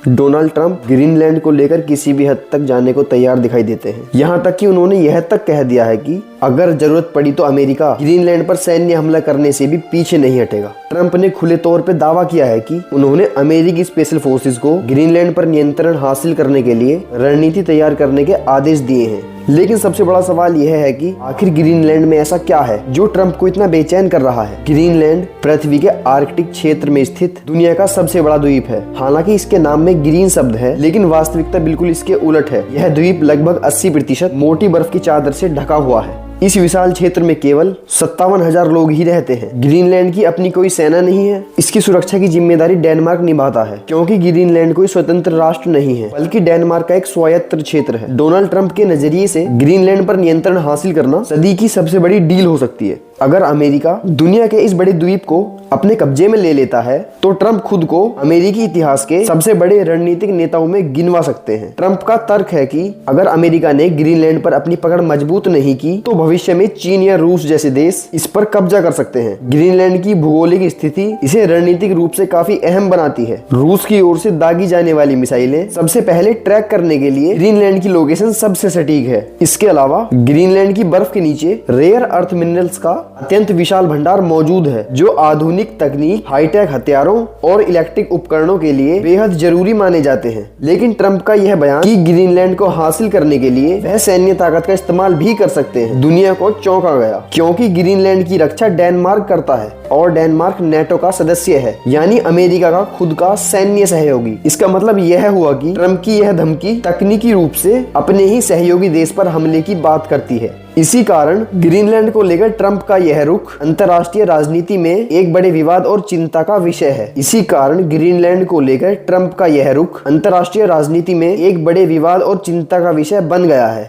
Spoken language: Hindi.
डोनाल्ड ट्रंप ग्रीनलैंड को लेकर किसी भी हद तक जाने को तैयार दिखाई देते हैं। यहाँ तक कि उन्होंने यह तक कह दिया है कि अगर जरूरत पड़ी तो अमेरिका ग्रीनलैंड पर सैन्य हमला करने से भी पीछे नहीं हटेगा। ट्रंप ने खुले तौर पे दावा किया है कि उन्होंने अमेरिकी स्पेशल फोर्सेस को ग्रीनलैंड पर नियंत्रण हासिल करने के लिए रणनीति तैयार करने के आदेश दिए हैं। लेकिन सबसे बड़ा सवाल यह है कि आखिर ग्रीनलैंड में ऐसा क्या है जो ट्रंप को इतना बेचैन कर रहा है। ग्रीनलैंड पृथ्वी के आर्कटिक क्षेत्र में स्थित दुनिया का सबसे बड़ा द्वीप है। हालांकि इसके नाम में ग्रीन शब्द है, लेकिन वास्तविकता बिल्कुल इसके उलट है। यह द्वीप लगभग 80% मोटी बर्फ की चादर से ढका हुआ है। इस विशाल क्षेत्र में केवल 57,000 लोग ही रहते हैं। ग्रीनलैंड की अपनी कोई सेना नहीं है। इसकी सुरक्षा की जिम्मेदारी डेनमार्क निभाता है, क्योंकि ग्रीनलैंड कोई स्वतंत्र राष्ट्र नहीं है, बल्कि डेनमार्क का एक स्वायत्त क्षेत्र है। डोनाल्ड ट्रंप के नजरिए से ग्रीनलैंड पर नियंत्रण हासिल करना सदी की सबसे बड़ी डील हो सकती है। अगर अमेरिका दुनिया के इस बड़े द्वीप को अपने कब्जे में ले लेता है तो ट्रंप खुद को अमेरिकी इतिहास के सबसे बड़े रणनीतिक नेताओं में गिनवा सकते हैं। ट्रंप का तर्क है कि अगर अमेरिका ने ग्रीनलैंड पर अपनी पकड़ मजबूत नहीं की तो भविष्य में चीन या रूस जैसे देश इस पर कब्जा कर सकते हैं। ग्रीनलैंड की भौगोलिक स्थिति इसे रणनीतिक रूप से काफी अहम बनाती है। रूस की ओर से दागी जाने वाली मिसाइलें सबसे पहले ट्रैक करने के लिए ग्रीनलैंड की लोकेशन सबसे सटीक है। इसके अलावा ग्रीनलैंड की बर्फ के नीचे रेयर अर्थ मिनरल्स का अत्यंत विशाल भंडार मौजूद है, जो आधुनिक तकनीक, हाईटेक हथियारों और इलेक्ट्रिक उपकरणों के लिए बेहद जरूरी माने जाते हैं। लेकिन ट्रंप का यह बयान कि ग्रीनलैंड को हासिल करने के लिए वह सैन्य ताकत का इस्तेमाल भी कर सकते हैं, दुनिया को चौंका गया, क्योंकि ग्रीनलैंड की रक्षा डेनमार्क करता है और डेनमार्क नेटो का सदस्य है, यानी अमेरिका का खुद का सैन्य सहयोगी। इसका मतलब यह हुआ कि ट्रंप की यह धमकी तकनीकी रूप से अपने ही सहयोगी देश पर हमले की बात करती है। इसी कारण ग्रीनलैंड को लेकर ट्रंप का यह रुख अंतर्राष्ट्रीय राजनीति में एक बड़े विवाद और चिंता का विषय है। इसी कारण ग्रीनलैंड को लेकर ट्रंप का यह रुख अंतर्राष्ट्रीय राजनीति में एक बड़े विवाद और चिंता का विषय बन गया है।